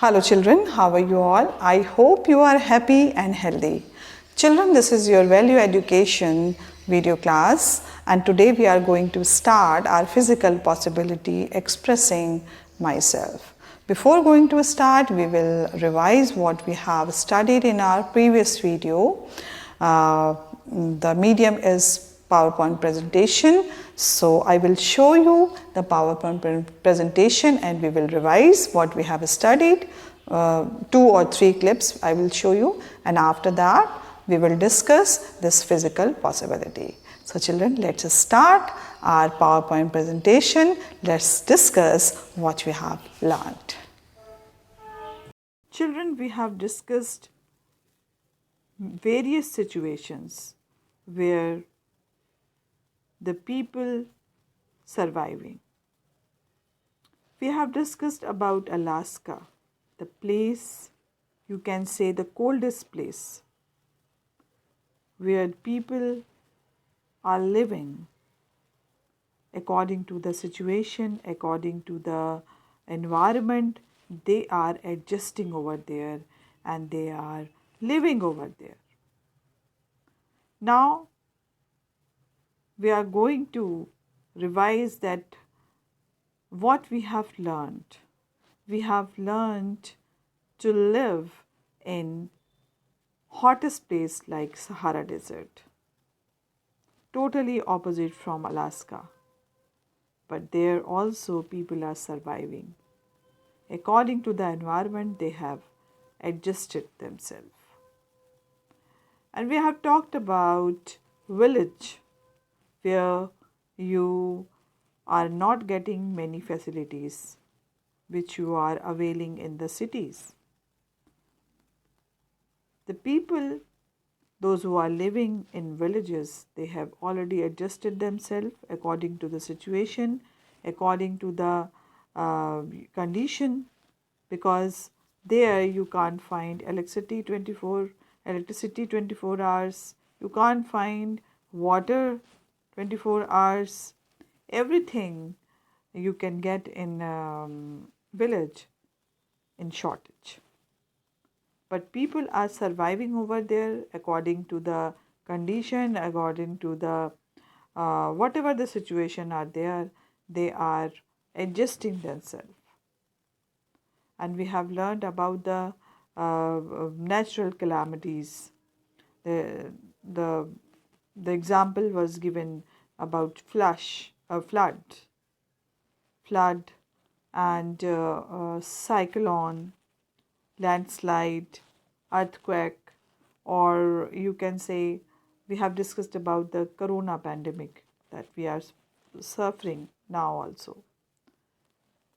Hello children, how are you all? I hope you are happy and healthy. Children, this is your value education video class and today we are going to start our physical possibility expressing myself. Before going to start, we will revise what we have studied in our previous video. The medium is PowerPoint presentation. So I will show you the PowerPoint presentation and we will revise what we have studied. 2 or 3 clips I will show you, and after that we will discuss this physical possibility. So children, let's start our PowerPoint presentation. Let's discuss what we have learned. Children, we have discussed various situations where the people surviving. We have discussed about Alaska, the place, you can say the coldest place, where people are living according to the situation, according to the environment. They are adjusting over there and they are living over there. Now, we are going to revise that what we have learned. We have learned to live in hottest place like Sahara Desert, totally opposite from Alaska. But there also people are surviving. According to the environment, they have adjusted themselves. And we have talked about village where you are not getting many facilities which you are availing in the cities. The people, those who are living in villages, they have already adjusted themselves according to the situation, according to the condition, because there you can't find electricity 24 hours, you can't find water 24 hours. Everything you can get in village in shortage. But people are surviving over there according to the condition, according to the whatever the situation are there, they are adjusting themselves. And we have learned about the natural calamities. The example was given about flood and cyclone, landslide, earthquake, or you can say we have discussed about the corona pandemic that we are suffering now also.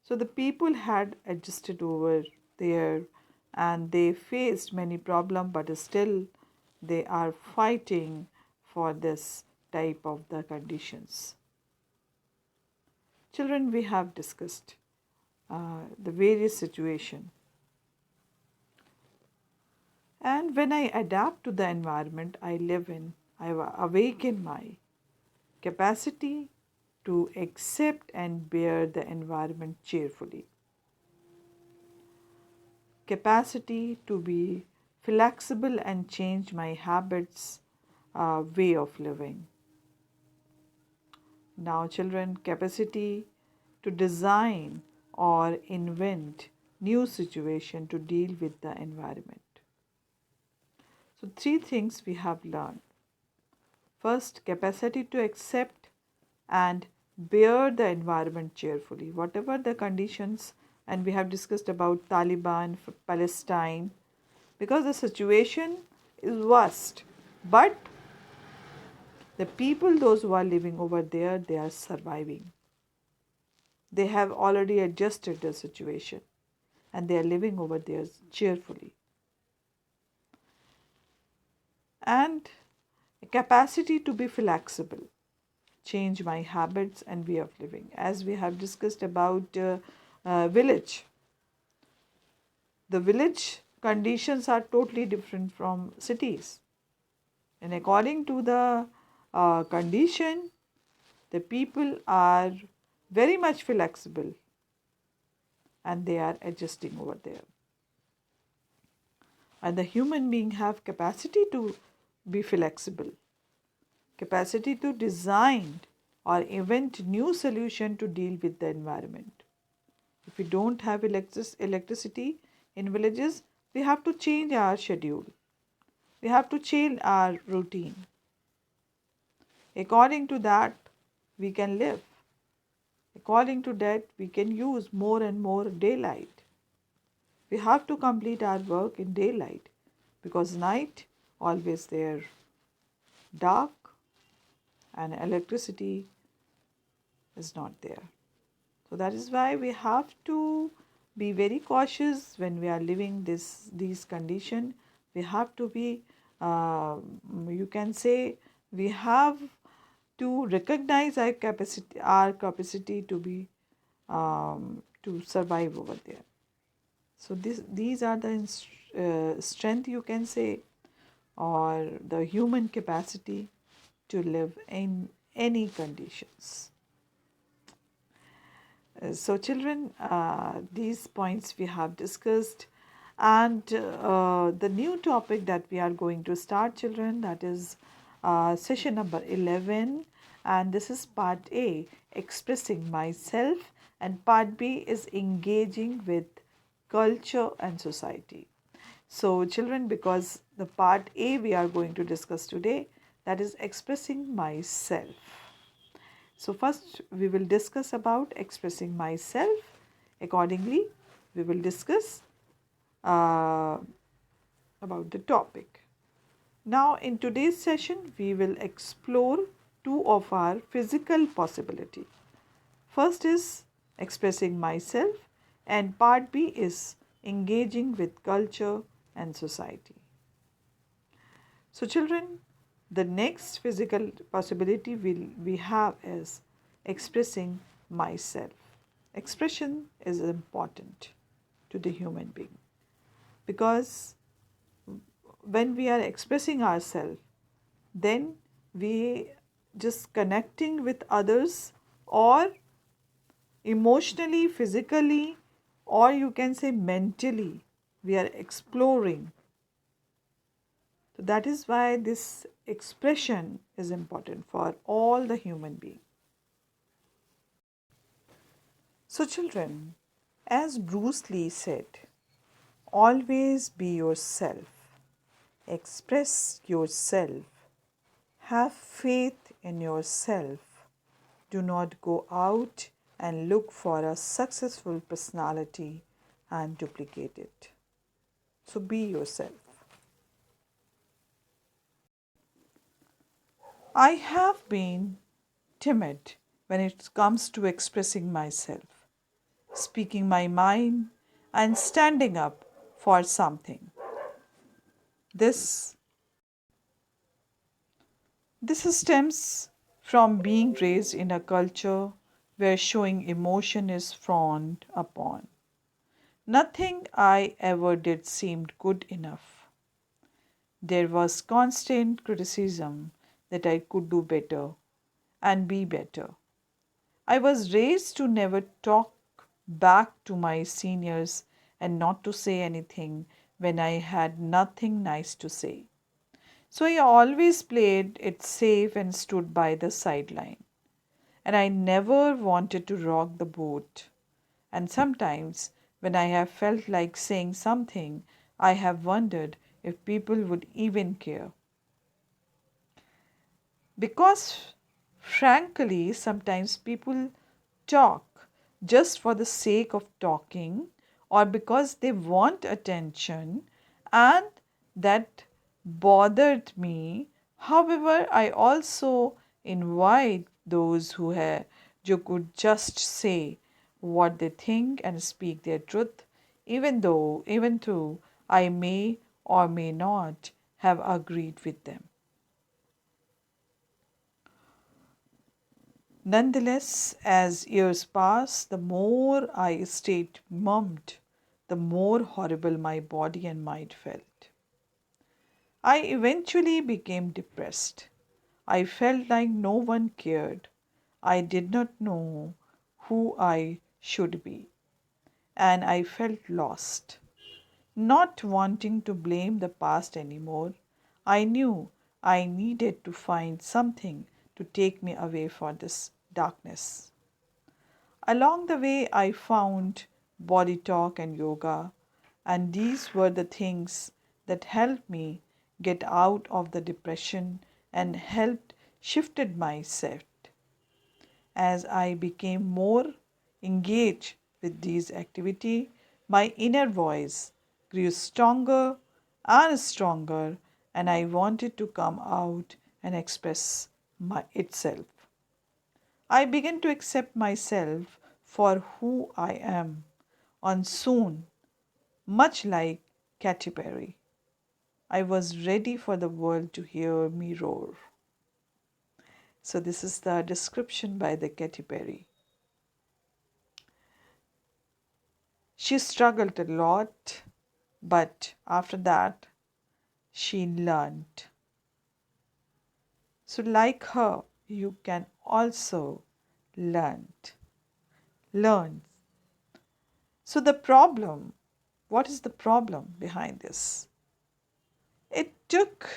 So the people had adjusted over there and they faced many problems, but still they are fighting for this type of the conditions. Children, we have discussed the various situation. And when I adapt to the environment I live in, I awaken my capacity to accept and bear the environment cheerfully. Capacity to be flexible and change my habits, way of living. Now, children, capacity to design or invent new situation to deal with the environment. So 3 things we have learned. First, capacity to accept and bear the environment cheerfully, whatever the conditions, and we have discussed about Taliban, Palestine, because the situation is vast, but the people, those who are living over there, they are surviving. They have already adjusted the situation and they are living over there cheerfully. And a capacity to be flexible, change my habits and way of living. As we have discussed about village, the village conditions are totally different from cities. And according to the condition, the people are very much flexible and they are adjusting over there. And the human being have capacity to be flexible, capacity to design or invent new solution to deal with the environment. If we don't have electricity in villages, we have to change our schedule. We have to change our routine. According to that, we can live. According to that, we can use more and more daylight. We have to complete our work in daylight because night always there dark and electricity is not there. So that is why we have to be very cautious when we are living these conditions. We have to be, you can say, we have to recognize our capacity to be to survive over there. So these are the strength, you can say, or the human capacity to live in any conditions. So, children, these points we have discussed, and the new topic that we are going to start, children, that is session number 11, and this is part A, expressing myself, and part B is engaging with culture and society. So, children, because the part A we are going to discuss today, that is expressing myself. So first we will discuss about expressing myself. Accordingly, we will discuss uh, about the topic. Now in today's session, we will explore two of our physical possibility. First is expressing myself and part B is engaging with culture and society. So children, the next physical possibility we have is expressing myself. Expression is important to the human being because when we are expressing ourselves, then we just connecting with others or emotionally, physically, or you can say mentally, we are exploring. So that is why this expression is important for all the human beings. So children, as Bruce Lee said, always be yourself, express yourself, have faith in yourself, do not go out and look for a successful personality and duplicate it. So be yourself. I have been timid when it comes to expressing myself, speaking my mind, and standing up for something. This, this stems from being raised in a culture where showing emotion is frowned upon. Nothing I ever did seemed good enough. There was constant criticism that I could do better and be better. I was raised to never talk back to my seniors and not to say anything when I had nothing nice to say. So I always played it safe and stood by the sideline. And I never wanted to rock the boat. And sometimes, when I have felt like saying something, I have wondered if people would even care. Because, frankly, sometimes people talk just for the sake of talking or because they want attention, and that bothered me. However, I also invite those who could just say what they think and speak their truth, even though I may or may not have agreed with them. Nonetheless, as years passed, the more I stayed mummed, the more horrible my body and mind felt. I eventually became depressed. I felt like no one cared. I did not know who I should be, and I felt lost. not wanting to blame the past anymore. I knew I needed to find something to take me away from this darkness. Along the way, I found body talk and yoga, and these were the things that helped me get out of the depression and helped shifted mindset. As I became more engaged with these activities, my inner voice grew stronger and stronger, and I wanted to come out and express itself. I began to accept myself for who I am, and soon, much like Katy Perry, I was ready for the world to hear me roar. So, this is the description by the Katy Perry. She struggled a lot, but after that, she learned. So, like her, you can also learn. Learn. So, the problem, what is the problem behind this? It took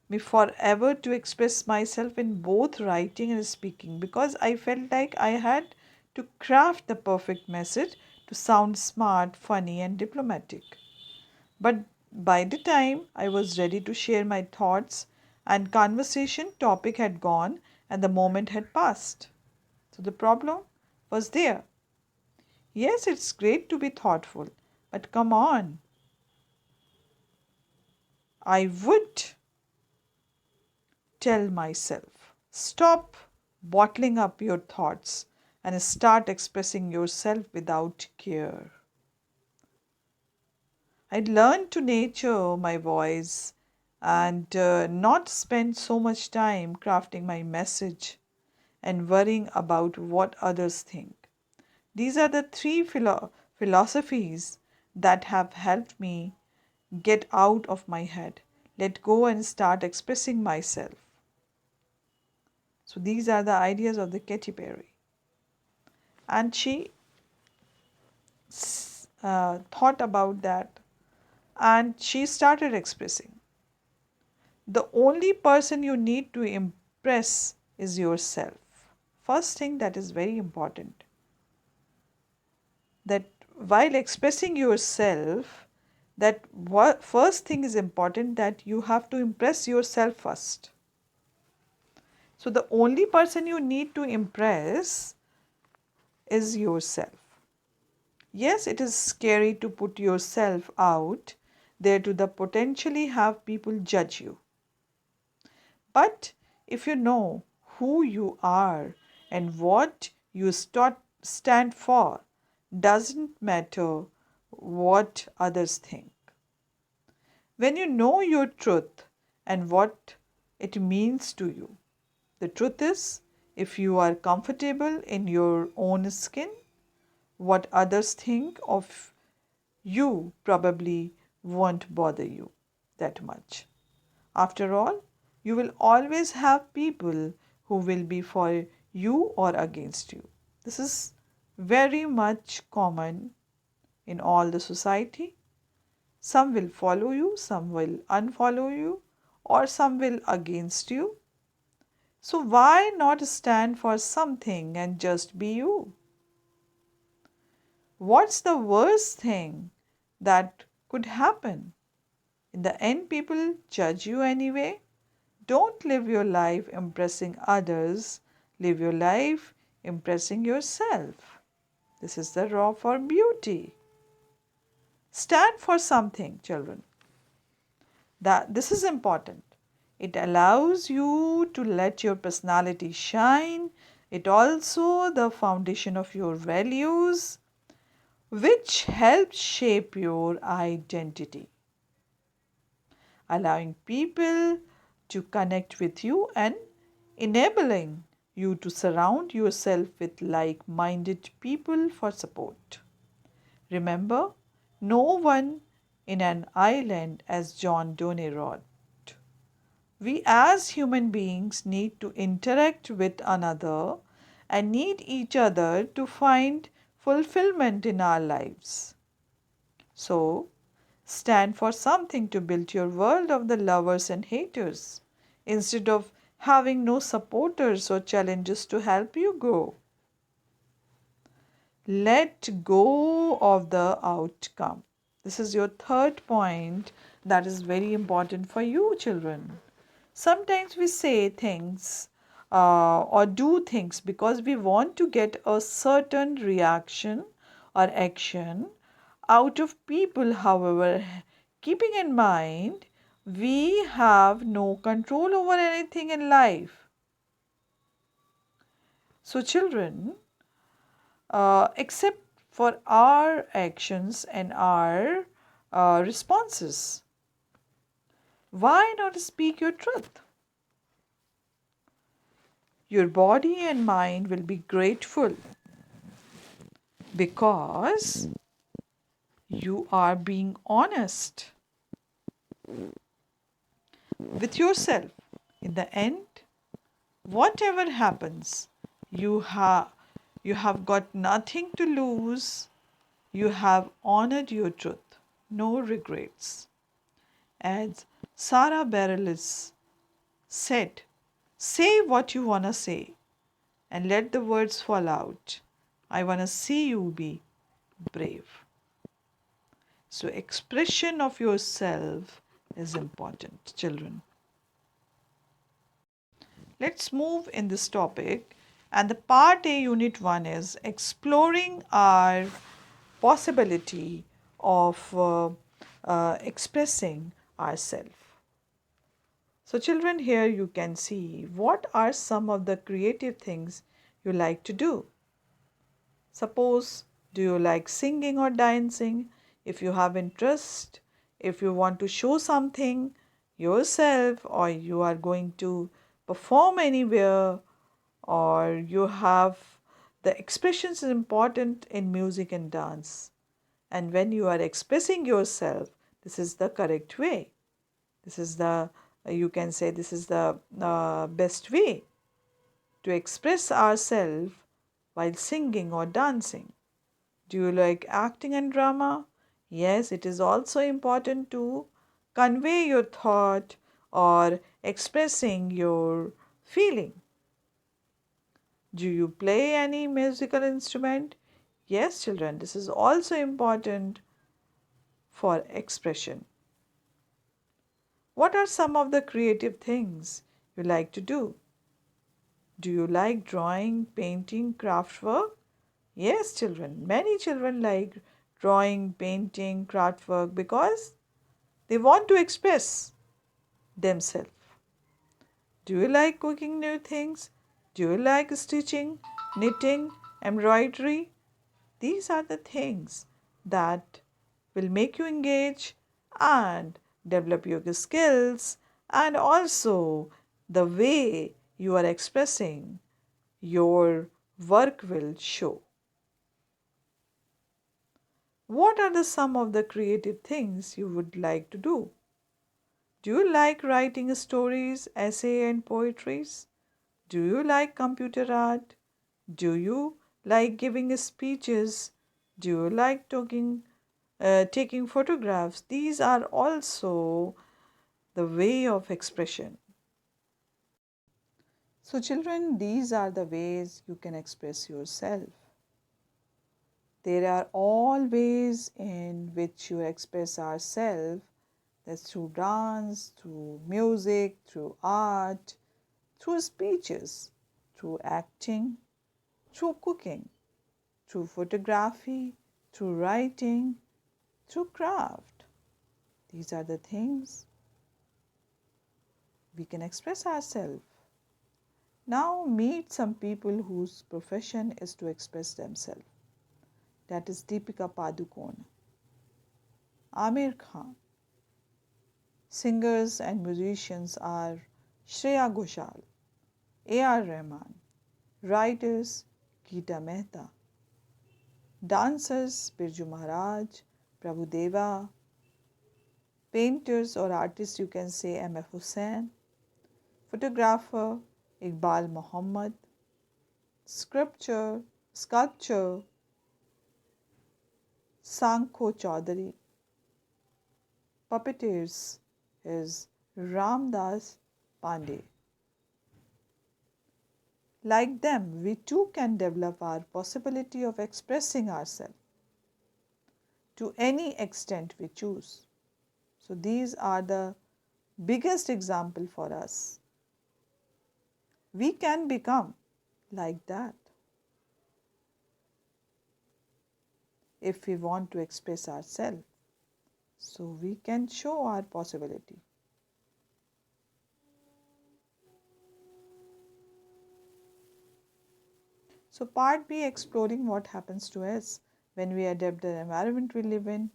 me forever to express myself in both writing and speaking because I felt like I had to craft the perfect message to sound smart, funny, and diplomatic. But by the time I was ready to share my thoughts and conversation topic had gone and the moment had passed. So the problem was there. Yes, it's great to be thoughtful, but come on. I would tell myself, stop bottling up your thoughts and start expressing yourself without care. I'd learned to nature my voice and not spend so much time crafting my message and worrying about what others think. These are the three philosophies that have helped me get out of my head, let go, and start expressing myself. So, these are the ideas of the Katy Perry. And she thought about that and she started expressing. The only person you need to impress is yourself. First thing that is very important, that while expressing yourself, first thing is important, that you have to impress yourself first. So the only person you need to impress is yourself. Yes, it is scary to put yourself out there to the potentially have people judge you. But if you know who you are and what you stand for, doesn't matter what others think. When you know your truth and what it means to you, the truth is, if you are comfortable in your own skin, what others think of you probably won't bother you that much. After all, you will always have people who will be for you or against you. This is very much common in all the society. Some will follow you, some will unfollow you, or some will against you. So why not stand for something and just be you? What's the worst thing that could happen? In the end, people judge you anyway. Don't live your life impressing others, live your life impressing yourself. This is the raw for beauty. Stand for something, children. That this is important. It allows you to let your personality shine. It also the foundation of your values, which helps shape your identity, allowing people to connect with you and enabling you to surround yourself with like minded people for support. Remember, no one in an island, as John Donne wrote. We as human beings need to interact with another and need each other to find fulfillment in our lives. So, Stand for something to build your world of the lovers and haters instead of having no supporters or challenges to help you grow. Let go of the outcome. This is your third point that is very important for you, children. Sometimes we say things or do things because we want to get a certain reaction or action out of people. However, keeping in mind, we have no control over anything in life. So, children, except for our actions and our responses, why not speak your truth? Your body and mind will be grateful because you are being honest with yourself. In the end, whatever happens, you have got nothing to lose. You have honored your truth. No regrets. As Sarah Bareilles said, say what you want to say and let the words fall out. I want to see you be brave. So, expression of yourself is important, children. Let's move in this topic. And the part A, unit 1 is exploring our possibility of expressing ourselves. So, children, here you can see what are some of the creative things you like to do. Suppose, do you like singing or dancing? If you have interest, if you want to show something yourself, or you are going to perform anywhere, or you have the expressions is important in music and dance. And when you are expressing yourself, this is the correct way. This is the, you can say, this is the best way to express ourselves while singing or dancing. Do you like acting and drama? Yes, it is also important to convey your thought or expressing your feeling. Do you play any musical instrument? Yes, children, this is also important for expression. What are some of the creative things you like to do? Do you like drawing, painting, craft work? Yes, children. Many children like drawing, painting, craft work because they want to express themselves. Do you like cooking new things? Do you like stitching, knitting, embroidery? These are the things that will make you engage and develop your skills, and also the way you are expressing your work will show. What are the some of the creative things you would like to do? Do you like writing stories, essay and poetries? Do you like computer art? Do you like giving speeches? Do you like taking photographs? These are also the way of expression. So, children, these are the ways you can express yourself. There are all ways in which you express ourselves. That's through dance, through music, through art, through speeches, through acting, through cooking, through photography, through writing, through craft. These are the things we can express ourselves. Now meet some people whose profession is to express themselves. That is Deepika Padukone, Amir Khan. Singers and musicians are Shreya Ghoshal, A.R. Rahman. Writers Geeta Mehta. Dancers Birju Maharaj, Prabhu Deva. Painters or artists you can say M.F. Hussain. Photographer Iqbal Muhammad. Sculpture Sankho Chaudhary. puppeteers is Ramdas Pandey. Like them, we too can develop our possibility of expressing ourselves to any extent we choose. So these are the biggest example for us. We can become like that if we want to express ourselves. So we can show our possibility. So part B, exploring what happens to us when we adapt the environment we live in.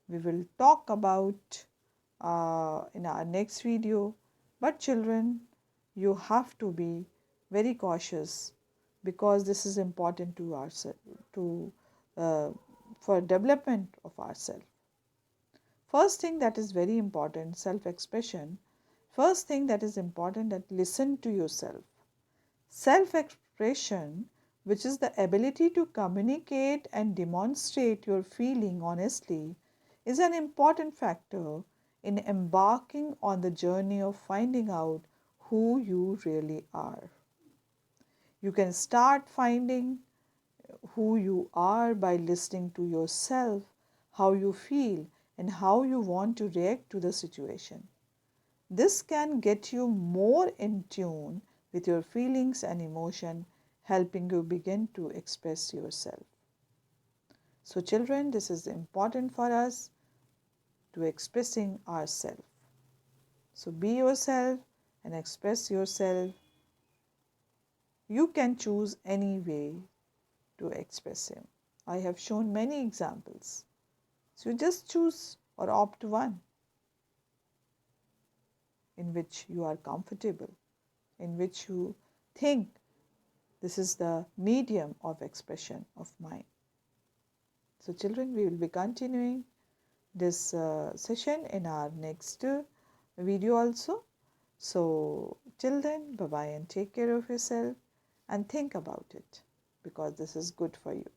We will talk about in our next video. But children, you have to be very cautious because this is important to ourselves, to for development of ourselves. First thing that is very important, self-expression. First thing that is important, that listen to yourself. Self-expression, which is the ability to communicate and demonstrate your feeling honestly, is an important factor in embarking on the journey of finding out who you really are. You can start finding who you are by listening to yourself, how you feel, and how you want to react to the situation. This can get you more in tune with your feelings and emotion, helping you begin to express yourself. So children, this is important for us to expressing ourselves. So be yourself and express yourself. You can choose any way to express him. I have shown many examples. So you just choose or opt one in which you are comfortable, in which you think this is the medium of expression of mine. So children, we will be continuing this session in our next video also. So till then, bye bye and take care of yourself and think about it because this is good for you.